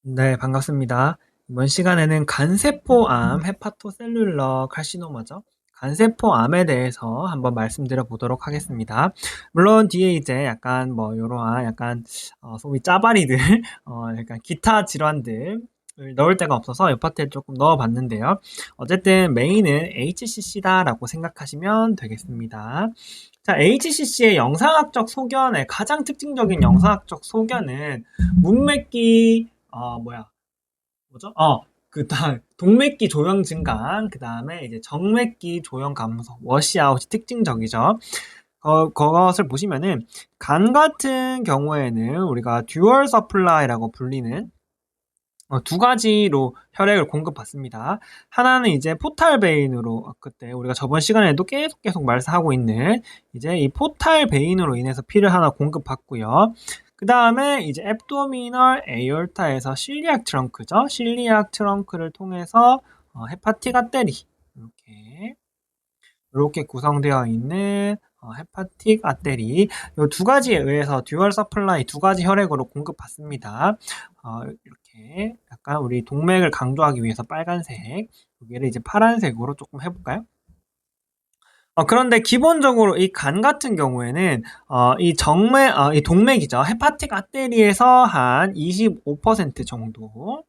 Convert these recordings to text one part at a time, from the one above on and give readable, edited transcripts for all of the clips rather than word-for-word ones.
네, 반갑습니다. 이번 시간에는 간세포암, 헤파토셀룰러 칼시노마죠. 간세포암에 대해서 한번 말씀드려 보도록 하겠습니다. 물론 뒤에 이제 약간 뭐 요러한 약간 소위 짜바리들, 약간 기타 질환들 을 넣을 데가 없어서 이 파트에 조금 넣어봤는데요. 어쨌든 메인은 HCC다라고 생각하시면 되겠습니다. 자, HCC의 영상학적 소견의 가장 특징적인 영상학적 소견은 문맥기 뭐죠? 그다음 동맥기 조형 증강, 그다음에 이제 정맥기 조형 감소, 워시아웃이 특징적이죠. 그것을 보시면은 간 같은 경우에는 우리가 듀얼 서플라이라고 불리는 두 가지로 혈액을 공급받습니다. 하나는 이제 포탈 베인으로 그때 우리가 저번 시간에도 계속 말씀하고 있는 이제 이 포탈 베인으로 인해서 피를 하나 공급받고요. 그 다음에 이제 앱도미널 에어타에서 실리악 트렁크죠. 실리악 트렁크를 통해서 헤파틱 아테리 이렇게 구성되어 있는 헤파틱 아테리 이 두 가지에 의해서 듀얼 서플라이 두 가지 혈액으로 공급받습니다. 이렇게 약간 우리 동맥을 강조하기 위해서 빨간색, 여기를 이제 파란색으로 조금 해볼까요? 그런데 기본적으로 이 간 같은 경우에는 이 동맥이죠. 헤파틱 아테리에서 한 25% 정도,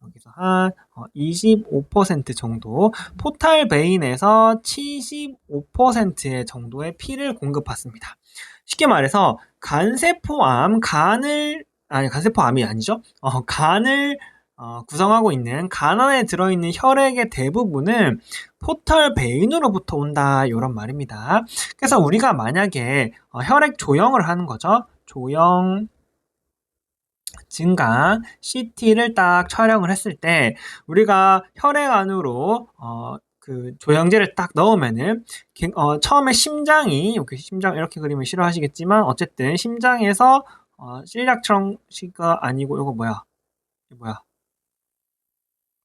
여기서 한 25% 정도, 포탈 베인에서 75%의 정도의 피를 공급받습니다. 쉽게 말해서 간세포암이 아니죠. 간을 구성하고 있는 간 안에 들어있는 혈액의 대부분은 포털 베인으로부터 온다, 이런 말입니다. 그래서 우리가 만약에 혈액 조형을 하는 거죠. 조형 증강 CT를 딱 촬영을 했을 때 우리가 혈액 안으로 그 조영제를 딱 넣으면은 처음에 심장이 심장 이렇게 그리면 싫어하시겠지만 어쨌든 심장에서 실략처럼 시가 아니고 이거 뭐야?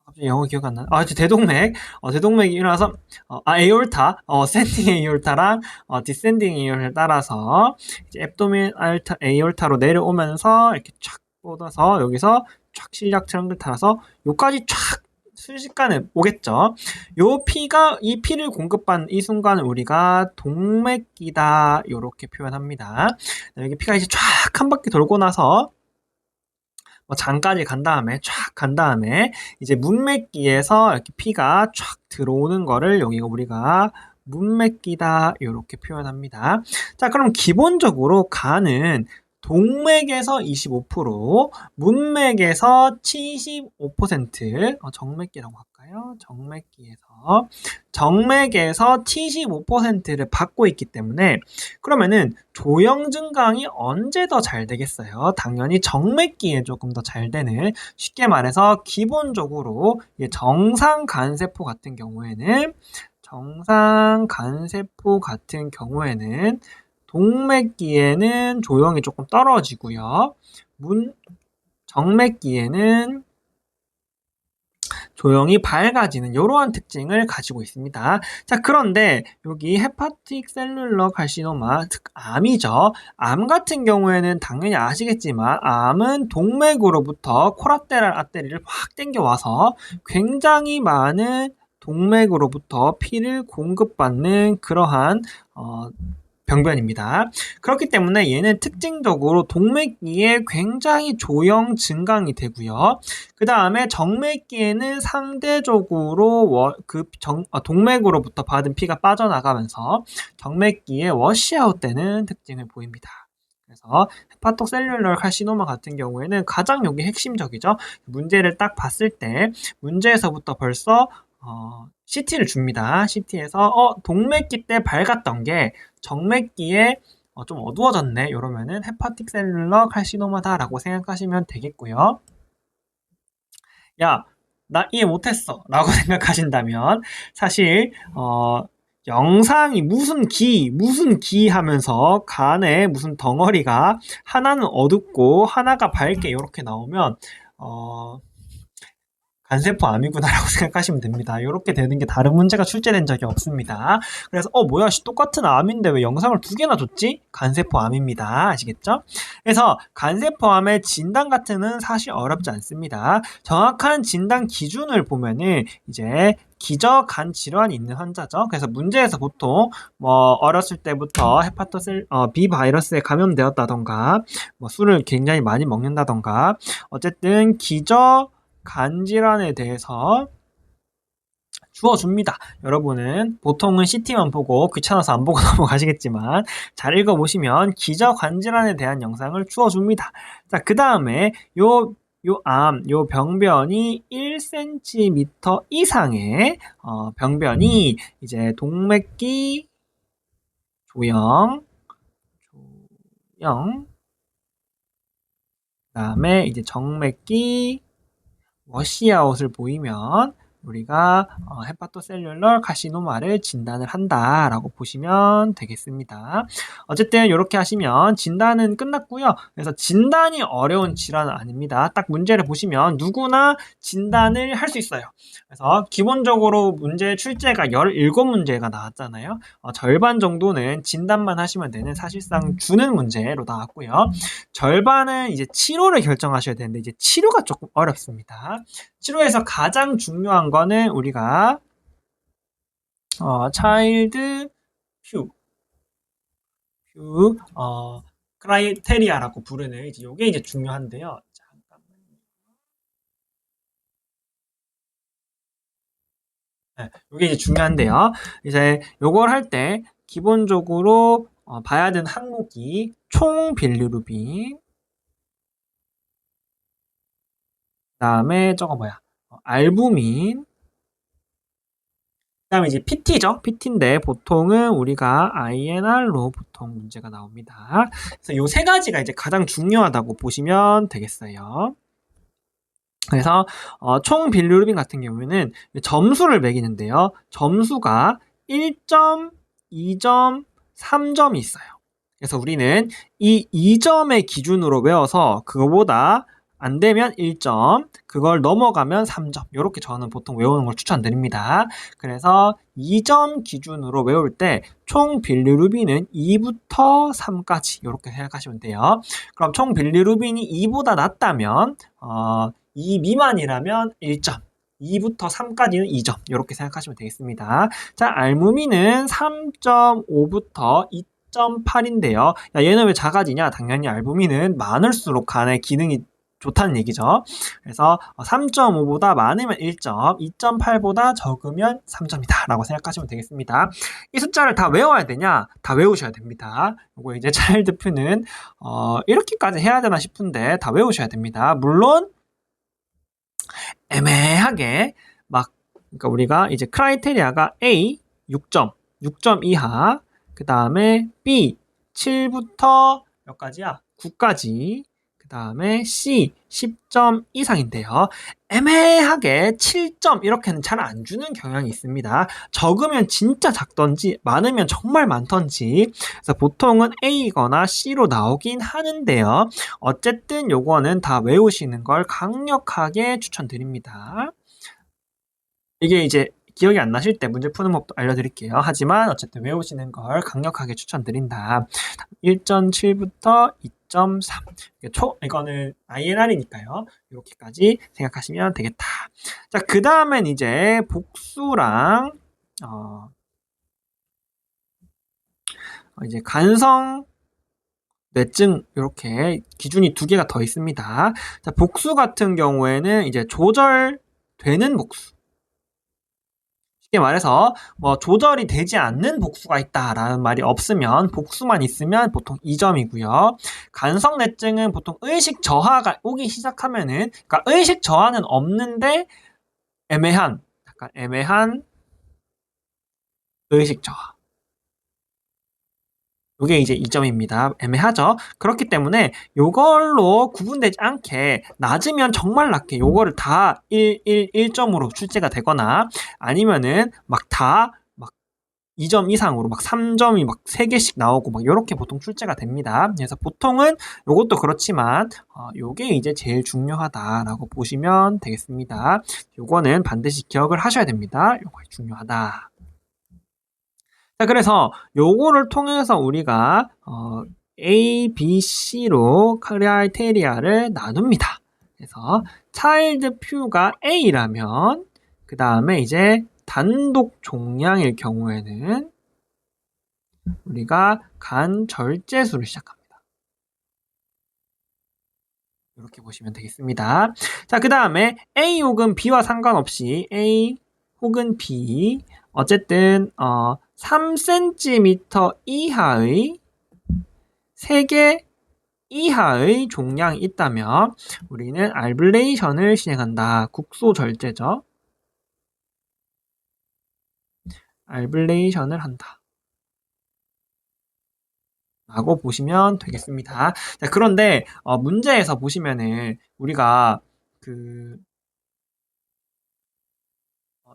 갑자기 영어 기억 안 나. 이제 대동맥이 일어나서 에올타, 샌딩 에올타랑 디센딩 에올타를 따라서 이제 앱도민 에올타로 내려오면서 이렇게 촥 뻗어서 여기서 촥 실약 트렁크를 타서 요까지 촥 순식간에 오겠죠. 이 피를 공급받는 이 순간을 우리가 동맥기다, 요렇게 표현합니다. 여기 피가 이제 쫙 한 바퀴 돌고 나서 장까지 간 다음에 이제 문맥기에서 이렇게 피가 촥 들어오는 거를 여기가 우리가 문맥기다, 이렇게 표현합니다. 자, 그럼 기본적으로 간은 동맥에서 25%, 문맥에서 75%, 정맥기라고 할까요? 정맥에서 75%를 받고 있기 때문에 그러면은 조형 증강이 언제 더 잘 되겠어요? 당연히 정맥기에 조금 더 잘 되는, 쉽게 말해서 기본적으로 정상 간세포 같은 경우에는 동맥기에는 조형이 조금 떨어지고요. 정맥기에는 조형이 밝아지는 이러한 특징을 가지고 있습니다. 자, 그런데 여기 헤파틱 셀룰러 칼시노마, 즉 암이죠. 암 같은 경우에는 당연히 아시겠지만 암은 동맥으로부터 코라테랄 아테리를 확 당겨와서 굉장히 많은 동맥으로부터 피를 공급받는 그러한 병변입니다. 그렇기 때문에 얘는 특징적으로 동맥기에 굉장히 조형 증강이 되고요. 그 다음에 정맥기에는 상대적으로 동맥으로부터 받은 피가 빠져나가면서 정맥기에 워시아웃 되는 특징을 보입니다. 그래서 헤파토셀룰러 칼시노마 같은 경우에는 가장 여기 핵심적이죠. 문제를 딱 봤을 때 문제에서부터 벌써 CT를 줍니다. CT에서 동맥기 때 밝았던 게 정맥기에 좀 어두워졌네, 이러면은 헤파틱 셀룰러 칼시노마다라고 생각하시면 되겠고요. 야, 나 이해 못했어 라고 생각하신다면 사실 영상이 무슨 기 하면서 간에 무슨 덩어리가 하나는 어둡고 하나가 밝게 이렇게 나오면 간세포암이구나라고 생각하시면 됩니다. 이렇게 되는 게 다른 문제가 출제된 적이 없습니다. 그래서 뭐야 똑같은 암인데 왜 영상을 두 개나 줬지? 간세포암입니다. 아시겠죠? 그래서 간세포암의 진단 같은는 사실 어렵지 않습니다. 정확한 진단 기준을 보면은 이제 기저간 질환이 있는 환자죠. 그래서 문제에서 보통 어렸을 때부터 B 바이러스에 감염되었다던가 술을 굉장히 많이 먹는다던가 어쨌든 기저간 질환에 대해서 주어줍니다. 여러분은 보통은 CT만 보고 귀찮아서 안 보고 넘어가시겠지만 잘 읽어보시면 기저관 질환에 대한 영상을 주어줍니다. 자, 그 다음에 요 병변이 1cm 이상의 병변이 이제 동맥기 조형, 그다음에 이제 정맥기 워시아웃을 보이면 우리가 헤파토셀룰러 카시노마를 진단을 한다라고 보시면 되겠습니다. 어쨌든 이렇게 하시면 진단은 끝났고요. 그래서 진단이 어려운 질환은 아닙니다. 딱 문제를 보시면 누구나 진단을 할 수 있어요. 그래서 기본적으로 문제 출제가 17문제가 나왔잖아요. 절반 정도는 진단만 하시면 되는 사실상 주는 문제로 나왔고요. 절반은 이제 치료를 결정하셔야 되는데 이제 치료가 조금 어렵습니다. 치료에서 가장 중요한 거는 우리가 차일드 휴 크라이테리아라고 부르는 이제 요게 이제 중요한데요. 잠깐만요. 네, 요게 이제 중요한데요. 이제 요걸 할 때 기본적으로 봐야 되는 항목이 총 빌리루빈, 그다음에 저거 뭐야? 알부민, 그다음에 이제 PT죠. PT인데 보통은 우리가 INR로 보통 문제가 나옵니다. 그래서 요 세 가지가 이제 가장 중요하다고 보시면 되겠어요. 그래서 총 빌루르빈 같은 경우에는 점수를 매기는데요. 점수가 1점, 2점, 3점이 있어요. 그래서 우리는 이 2점의 기준으로 외워서 그거보다 안 되면 1점, 그걸 넘어가면 3점. 이렇게 저는 보통 외우는 걸 추천드립니다. 그래서 2점 기준으로 외울 때 총 빌리루빈은 2부터 3까지 이렇게 생각하시면 돼요. 그럼 총 빌리루빈이 2보다 낮다면 2 미만이라면 1점, 2부터 3까지는 2점 이렇게 생각하시면 되겠습니다. 자, 알부민은 3.5부터 2.8인데요. 야, 얘는 왜 작아지냐? 당연히 알부민은 많을수록 간의 기능이 좋다는 얘기죠. 그래서 3.5보다 많으면 1점, 2.8보다 적으면 3점이다 라고 생각하시면 되겠습니다. 이 숫자를 다 외워야 되냐? 다 외우셔야 됩니다. 이거 이제 차일드 퓨는 이렇게까지 해야 되나 싶은데 다 외우셔야 됩니다. 물론 애매하게 그러니까 우리가 이제 크라이테리아가 A 6점, 6점 이하, 그 다음에 B 7부터 몇 가지야? 9까지, 그 다음에 C 10점 이상인데요. 애매하게 7점 이렇게는 잘 안 주는 경향이 있습니다. 적으면 진짜 작던지 많으면 정말 많던지, 그래서 보통은 A거나 C로 나오긴 하는데요. 어쨌든 요거는 다 외우시는 걸 강력하게 추천드립니다. 이게 이제 기억이 안 나실 때 문제 푸는 법도 알려드릴게요. 하지만 어쨌든 외우시는 걸 강력하게 추천드린다. 1.7부터 2.3. 이거는 INR이니까요. 이렇게까지 생각하시면 되겠다. 자, 그 다음엔 이제 복수랑 이제 간성 뇌증 이렇게 기준이 두 개가 더 있습니다. 자, 복수 같은 경우에는 이제 조절되는 복수. 쉽게 말해서 조절이 되지 않는 복수가 있다라는 말이 없으면, 복수만 있으면 보통 2점이고요. 간성뇌증은 보통 의식 저하가 오기 시작하면은, 그러니까 의식 저하는 없는데 약간 애매한 의식 저하. 이게 이제 2점입니다. 애매하죠? 그렇기 때문에 요걸로 구분되지 않게 낮으면 정말 낮게 요거를 다 1점으로 출제가 되거나 아니면은 2점 이상으로 막 3점이 막 3개씩 나오고 막 요렇게 보통 출제가 됩니다. 그래서 보통은 요것도 그렇지만 요게 이제 제일 중요하다라고 보시면 되겠습니다. 요거는 반드시 기억을 하셔야 됩니다. 요거 중요하다. 자, 그래서 요거를 통해서 우리가 A, B, C로 크라이테리아를 나눕니다. 그래서 차일드 퓨가 A라면 그 다음에 이제 단독 종량일 경우에는 우리가 간 절제수를 시작합니다. 이렇게 보시면 되겠습니다. 자, 그 다음에 A 혹은 B와 상관없이 A 혹은 B 어쨌든 3cm 이하의 3개 이하의 종량이 있다면 우리는 알블레이션을 진행한다. 국소 절제죠. 알블레이션을 한다. 라고 보시면 되겠습니다. 자, 그런데 문제에서 보시면은 우리가 그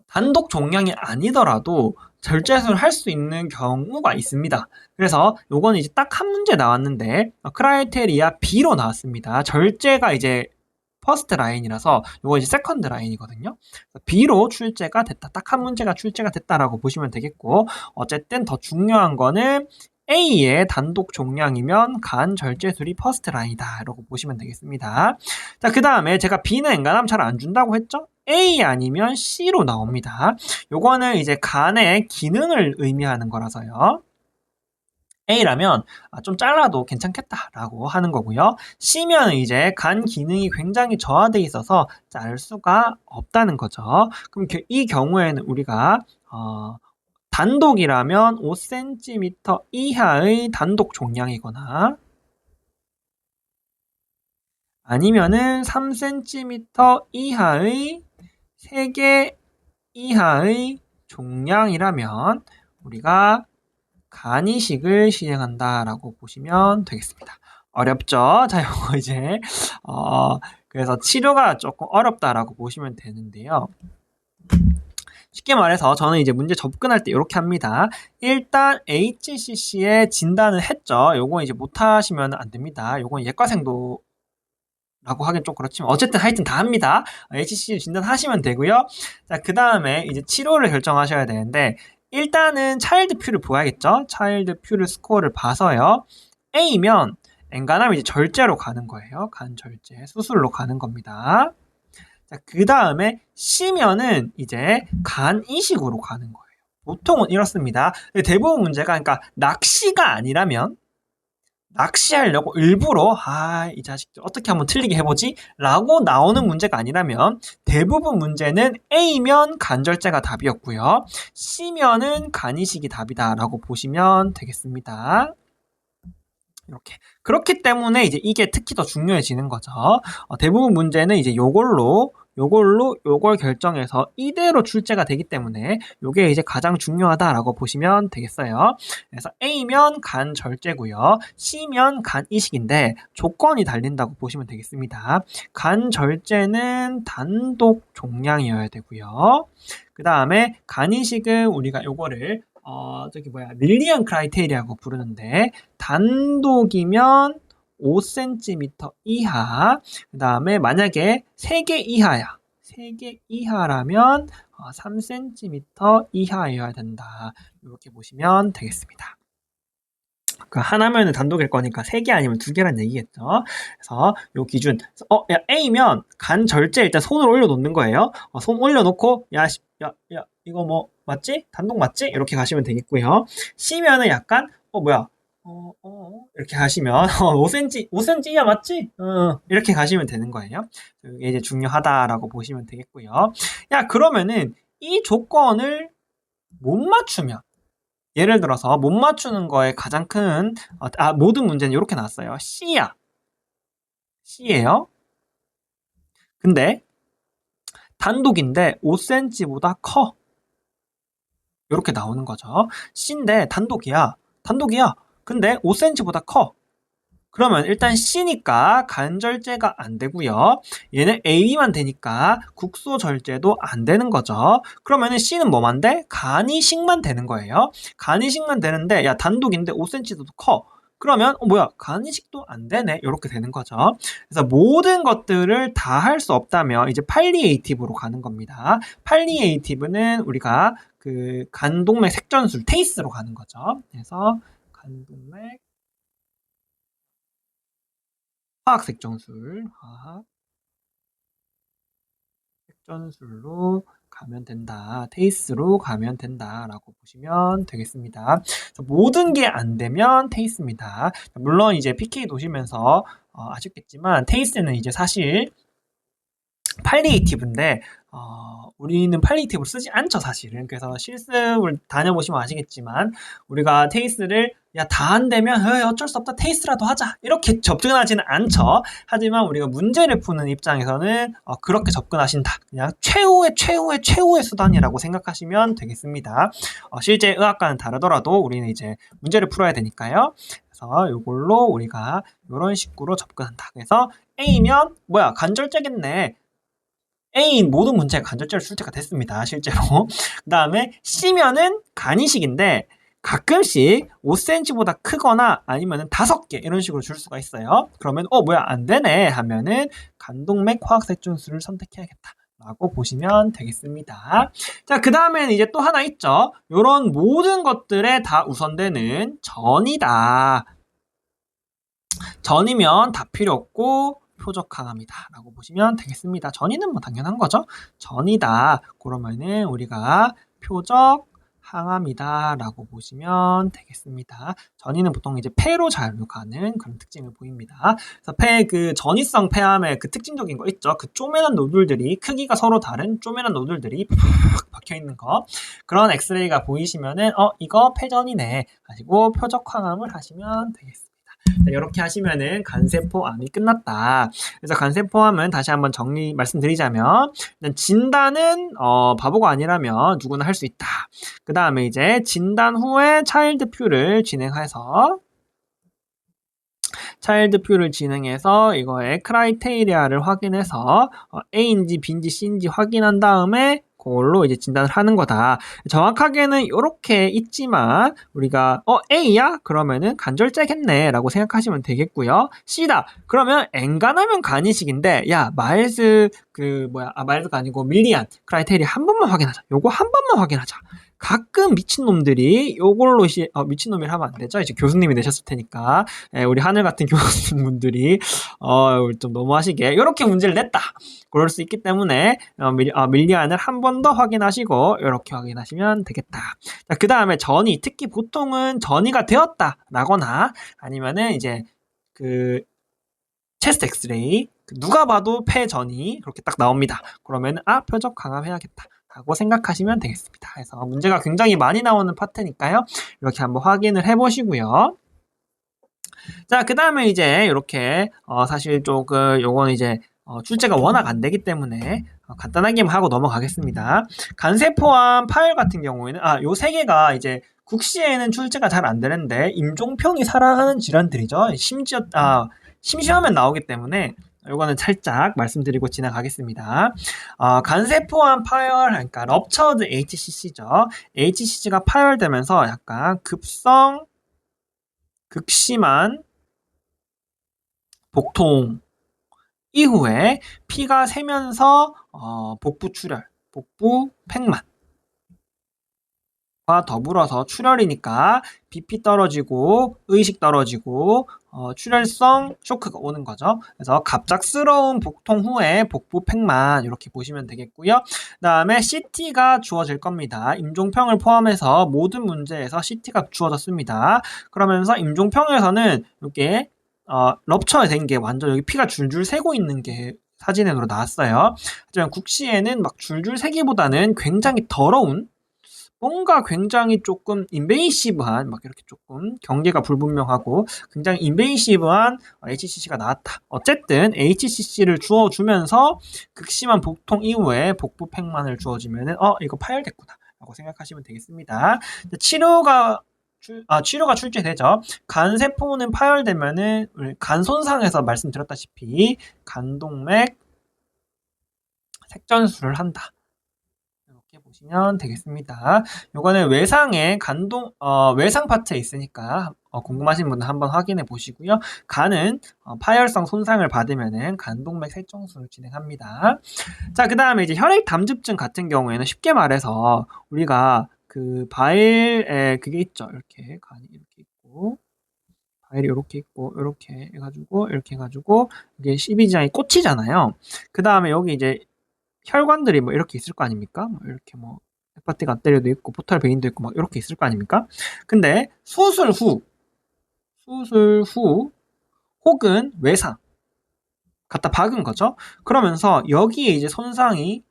단독 종량이 아니더라도 절제수를 할 수 있는 경우가 있습니다. 그래서 요거는 이제 딱 한 문제 나왔는데 크라이테리아 B로 나왔습니다. 절제가 이제 퍼스트 라인이라서 요거 이제 세컨드 라인이거든요. B로 출제가 됐다. 딱 한 문제가 출제가 됐다라고 보시면 되겠고 어쨌든 더 중요한 거는 A의 단독 종량이면 간 절제술이 퍼스트 라인이다 라고 보시면 되겠습니다. 자, 그 다음에 제가 B는 엔간하면 잘 안 준다고 했죠? A 아니면 C로 나옵니다. 요거는 이제 간의 기능을 의미하는 거라서요. A라면 좀 잘라도 괜찮겠다라고 하는 거고요. C면 이제 간 기능이 굉장히 저하돼 있어서 자를 수가 없다는 거죠. 그럼 이 경우에는 우리가 단독이라면 5cm 이하의 단독 종량이거나 아니면은 3cm 이하의 3개 이하의 종량이라면 우리가 간이식을 시행한다라고 보시면 되겠습니다. 어렵죠? 자, 이거 이제 그래서 치료가 조금 어렵다라고 보시면 되는데요. 쉽게 말해서 저는 이제 문제 접근할 때 이렇게 합니다. 일단 HCC에 진단을 했죠. 요거 이제 못하시면 안 됩니다. 요건 예과생도 라고 하긴 좀 그렇지만 어쨌든 하여튼 다 합니다. HCC 진단하시면 되고요. 자, 그 다음에 이제 치료를 결정하셔야 되는데 일단은 차일드 퓨를 보아야겠죠. 차일드 퓨를 스코어를 봐서요. A면 엔간하면 이제 절제로 가는 거예요. 간 절제 수술로 가는 겁니다. 자, 그 다음에 C면은 이제 간 이식으로 가는 거예요. 보통은 이렇습니다. 대부분 문제가 그러니까 낚시가 아니라면 낚시하려고 일부러 이 자식들 어떻게 한번 틀리게 해보지? 라고 나오는 문제가 아니라면 대부분 문제는 A면 간절제가 답이었고요. C면은 간이식이 답이다 라고 보시면 되겠습니다. 이렇게. 그렇기 때문에 이제 이게 특히 더 중요해지는 거죠. 대부분 문제는 이제 요걸 결정해서 이대로 출제가 되기 때문에 요게 이제 가장 중요하다라고 보시면 되겠어요. 그래서 A면 간 절제고요. C면 간 이식인데 조건이 달린다고 보시면 되겠습니다. 간 절제는 단독 종량이어야 되고요. 그 다음에 간 이식은 우리가 요거를 밀리언 크라이테리아라고 부르는데 단독이면 5cm 이하, 그 다음에 만약에 3개 이하야. 3개 이하라면 3cm 이하여야 된다. 이렇게 보시면 되겠습니다. 그 하나면은 단독일 거니까 3개 아니면 2개란 얘기겠죠. 그래서 요 기준, A면 간 절제 일단 손을 올려놓는 거예요. 손 올려놓고, 이거 뭐, 맞지? 단독 맞지? 이렇게 가시면 되겠고요. C면은 약간, 이렇게 가시면, 5cm 이하 맞지? 이렇게 가시면 되는 거예요. 이게 이제 중요하다라고 보시면 되겠고요. 그러면은 이 조건을 못 맞추면, 예를 들어서 못 맞추는 거에 가장 큰 모든 문제는 이렇게 나왔어요. C야. C예요. 근데 단독인데 5cm보다 커. 이렇게 나오는 거죠. C인데 단독이야. 근데 5cm보다 커. 그러면 일단 C니까 간절제가 안 되고요. 얘는 AB만 되니까 국소절제도 안 되는 거죠. 그러면은 C는 뭐만 돼? 간이식만 되는 거예요. 간이식만 되는데 야 단독인데 5cm도 커. 그러면 뭐야 간이식도 안 되네 이렇게 되는 거죠. 그래서 모든 것들을 다 할 수 없다면 이제 팔리에이티브로 가는 겁니다. 팔리에이티브는 우리가 그 간동맥 색전술 테이스로 가는 거죠. 그래서 간동맥 화학 색전술, 화학 색전술로 가면 된다. 테이스로 가면 된다라고 보시면 되겠습니다. 모든 게 안 되면 테이스입니다. 물론 이제 PK 도시면서 아쉽겠지만 테이스는 이제 사실 팔리에이티브인데 우리는 팔리에이티브를 쓰지 않죠 사실은. 그래서 실습을 다녀보시면 아시겠지만 우리가 테이스를 야 다 안 되면 어쩔 수 없다 테이스라도 하자 이렇게 접근하지는 않죠. 하지만 우리가 문제를 푸는 입장에서는 그렇게 접근하신다. 그냥 최후의 수단이라고 생각하시면 되겠습니다. 실제 의학과는 다르더라도 우리는 이제 문제를 풀어야 되니까요. 그래서 이걸로 우리가 이런 식으로 접근한다. 그래서 A면 뭐야 간절제겠네. A인 모든 문제가 간절제로 출제가 됐습니다. 실제로. 그 다음에 C면은 간이식인데 가끔씩 5cm보다 크거나 아니면은 5개 이런 식으로 줄 수가 있어요. 그러면 뭐야 안 되네 하면은 간동맥 화학색전술을 선택해야겠다. 라고 보시면 되겠습니다. 자, 그 다음에는 이제 또 하나 있죠. 요런 모든 것들에 다 우선되는 전이다. 전이면 다 필요 없고 표적 항암이다 라고 보시면 되겠습니다. 전이는 뭐 당연한 거죠. 전이다 그러면은 우리가 표적 항암이다 라고 보시면 되겠습니다. 전이는 보통 이제 폐로 자주 가는 그런 특징을 보입니다. 그래서 그 전이성 폐암의 그 특징적인 거 있죠. 그 쪼매난 노들들이 크기가 서로 다른 쪼매난 노들들이 팍 박혀 있는 거 그런 엑스레이가 보이시면은 이거 폐전이네 하시고 표적 항암을 하시면 되겠습니다. 이렇게 하시면은 간세포암이 끝났다. 그래서 간세포암은 다시 한번 말씀드리자면 진단은 바보가 아니라면 누구나 할 수 있다. 그 다음에 이제 진단 후에 차일드퓨를 진행해서 이거의 크라이테리아를 확인해서 A인지 B인지 C인지 확인한 다음에 그걸로 이제 진단을 하는 거다. 정확하게는 이렇게 있지만 우리가 A야? 그러면은 간절제겠네 라고 생각하시면 되겠고요. C다. 그러면 엔간하면 간이식인데 야 마일드가 아니고 밀리안 크라이테리아 한 번만 확인하자. 요거 한 번만 확인하자. 가끔 미친놈들이 요걸로 미친놈이라 하면 안 되죠. 이제 교수님이 내셨을 테니까 우리 하늘 같은 교수님분들이 좀 너무하시게 이렇게 문제를 냈다. 그럴 수 있기 때문에 밀리안을 한 번 더 확인하시고 이렇게 확인하시면 되겠다. 자, 그 다음에 전이 특히 보통은 전이가 되었다라거나 아니면은 이제 그 체스트 엑스레이 누가 봐도 폐전이 그렇게 딱 나옵니다. 그러면 표적 강화해야겠다. 라고 생각하시면 되겠습니다. 그래서 문제가 굉장히 많이 나오는 파트니까요. 이렇게 한번 확인을 해보시고요. 자, 그 다음에 이제 이렇게 사실 조금 요거는 이제 출제가 워낙 안 되기 때문에 간단하게만 하고 넘어가겠습니다. 간세포암 파열 같은 경우에는 요 세 개가 이제 국시에는 출제가 잘 안 되는데 임종평이 살아가는 질환들이죠. 심심하면 나오기 때문에 이거는 살짝 말씀드리고 지나가겠습니다. 간세포암 파열, 그러니까 럽처드 HCC죠. HCC가 파열되면서 약간 극심한 복통 이후에 피가 새면서 복부 출혈, 복부 팽만 더불어서 출혈이니까 BP 떨어지고 의식 떨어지고 출혈성 쇼크가 오는 거죠. 그래서 갑작스러운 복통 후에 복부 팽만 이렇게 보시면 되겠고요. 그 다음에 CT가 주어질 겁니다. 임종평을 포함해서 모든 문제에서 CT가 주어졌습니다. 그러면서 임종평에서는 이렇게 럽처가 된 게 완전 여기 피가 줄줄 새고 있는 게 사진으로 나왔어요. 하지만 국시에는 막 줄줄 새기보다는 굉장히 더러운 뭔가 굉장히 조금 인베이시브한 막 이렇게 조금 경계가 불분명하고 굉장히 인베이시브한 HCC가 나왔다. 어쨌든 HCC를 주어주면서 극심한 복통 이후에 복부 팽만을 주어주면은 이거 파열됐구나 라고 생각하시면 되겠습니다. 치료가 치료가 출제되죠. 간세포는 파열되면은 우리 간 손상에서 말씀드렸다시피 간동맥 색전술을 한다. 이렇게 보시면 되겠습니다. 요거는 외상에 외상 파트에 있으니까 궁금하신 분은 한번 확인해 보시고요. 간은 파열성 손상을 받으면은 간동맥 색정술을 진행합니다. 자, 그 다음에 이제 혈액 담즙증 같은 경우에는 쉽게 말해서 우리가 그 바일에 그게 있죠. 이렇게 간이 이렇게 있고 바일이 이렇게 있고 이렇게 해가지고 이게 십이지장이 꽂히잖아요. 그 다음에 여기 이제 혈관들이 뭐 이렇게 있을 거 아닙니까? 뭐 이렇게 뭐 헤파틱 아테리도 있고 포탈 베인도 있고 막 이렇게 있을 거 아닙니까? 근데 수술 후 혹은 외상 갖다 박은 거죠. 그러면서 여기에 이제 손상이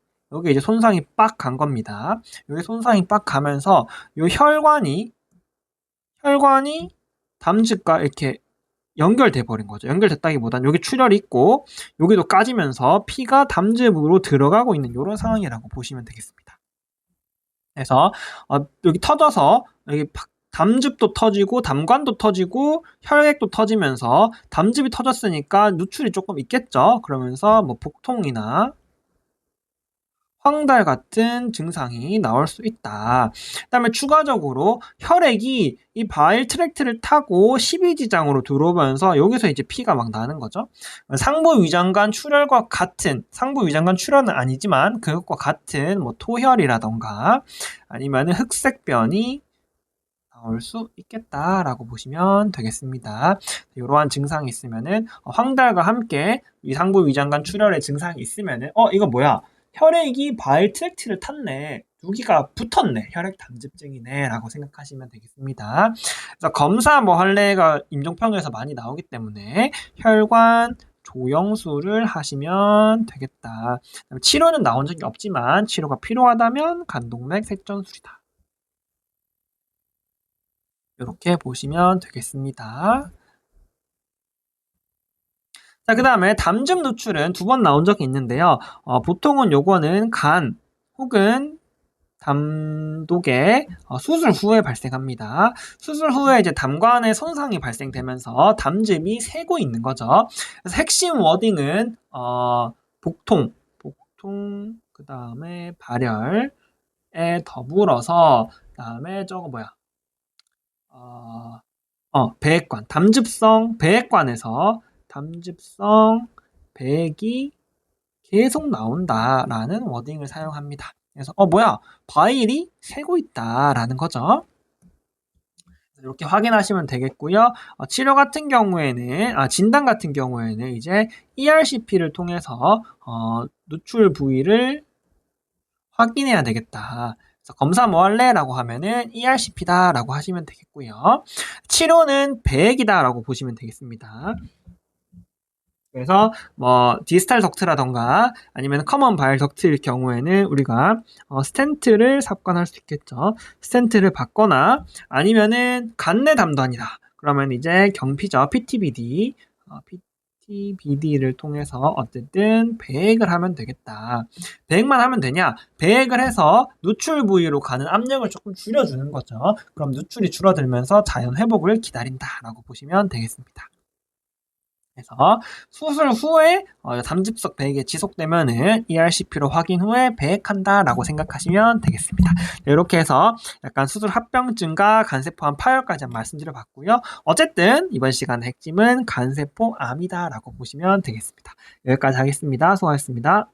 빡 간 겁니다. 여기 손상이 빡 가면서 요 혈관이 담즙과 이렇게 연결돼 버린 거죠. 연결됐다기보단 여기 출혈이 있고 여기도 까지면서 피가 담즙으로 들어가고 있는 이런 상황이라고 보시면 되겠습니다. 그래서 여기 터져서 여기 담즙도 터지고 담관도 터지고 혈액도 터지면서 담즙이 터졌으니까 누출이 조금 있겠죠. 그러면서 뭐 복통이나 황달 같은 증상이 나올 수 있다. 그다음에 추가적으로 혈액이 이 바일 트랙트를 타고 십이지장으로 들어오면서 여기서 이제 피가 막 나는 거죠. 상부 위장관 출혈과 같은, 상부 위장관 출혈은 아니지만 그것과 같은 뭐 토혈이라던가 아니면 흑색변이 나올 수 있겠다라고 보시면 되겠습니다. 이러한 증상이 있으면은 황달과 함께 이 상부 위장관 출혈의 증상이 있으면은 이거 뭐야? 혈액이 바일 트랙트를 탔네. 여기가 붙었네. 혈액 담즙증이네. 라고 생각하시면 되겠습니다. 그래서 검사 뭐 할래가 임종평에서 많이 나오기 때문에 혈관 조영술을 하시면 되겠다. 치료는 나온 적이 없지만 치료가 필요하다면 간동맥 색전술이다. 이렇게 보시면 되겠습니다. 자, 그 다음에 담즙 누출은 2번 나온 적이 있는데요. 보통은 요거는 간 혹은 담독의 수술 후에 발생합니다. 수술 후에 이제 담관의 손상이 발생되면서 담즙이 새고 있는 거죠. 그래서 핵심 워딩은 복통, 그 다음에 발열에 더불어서 그 다음에 저거 뭐야? 배액관, 담즙성 배액관에서 담즙성 배액이 계속 나온다라는 워딩을 사용합니다. 그래서 뭐야? 바일이 새고 있다라는 거죠. 이렇게 확인하시면 되겠고요. 치료 같은 경우에는 진단 같은 경우에는 이제 ERCP를 통해서 누출 부위를 확인해야 되겠다. 그래서 검사 뭐 할래? 라고 하면은 ERCP다 라고 하시면 되겠고요. 치료는 배액이다 라고 보시면 되겠습니다. 그래서 뭐 디스탈 덕트라던가 아니면 커먼 바일 덕트일 경우에는 우리가 스텐트를 삽관할 수 있겠죠. 스텐트를 받거나 아니면은 간내 담단이다. 그러면 이제 경피죠. PTBD를 통해서 어쨌든 배액을 하면 되겠다. 배액만 하면 되냐? 배액을 해서 누출 부위로 가는 압력을 조금 줄여주는 거죠. 그럼 누출이 줄어들면서 자연 회복을 기다린다라고 보시면 되겠습니다. 그래서 수술 후에 담즙석 배액이 지속되면은 ERCP로 확인 후에 배액한다라고 생각하시면 되겠습니다. 이렇게 해서 약간 수술 합병증과 간세포암 파열까지 말씀드려봤고요. 어쨌든 이번 시간 핵심은 간세포암이다라고 보시면 되겠습니다. 여기까지 하겠습니다. 수고하셨습니다.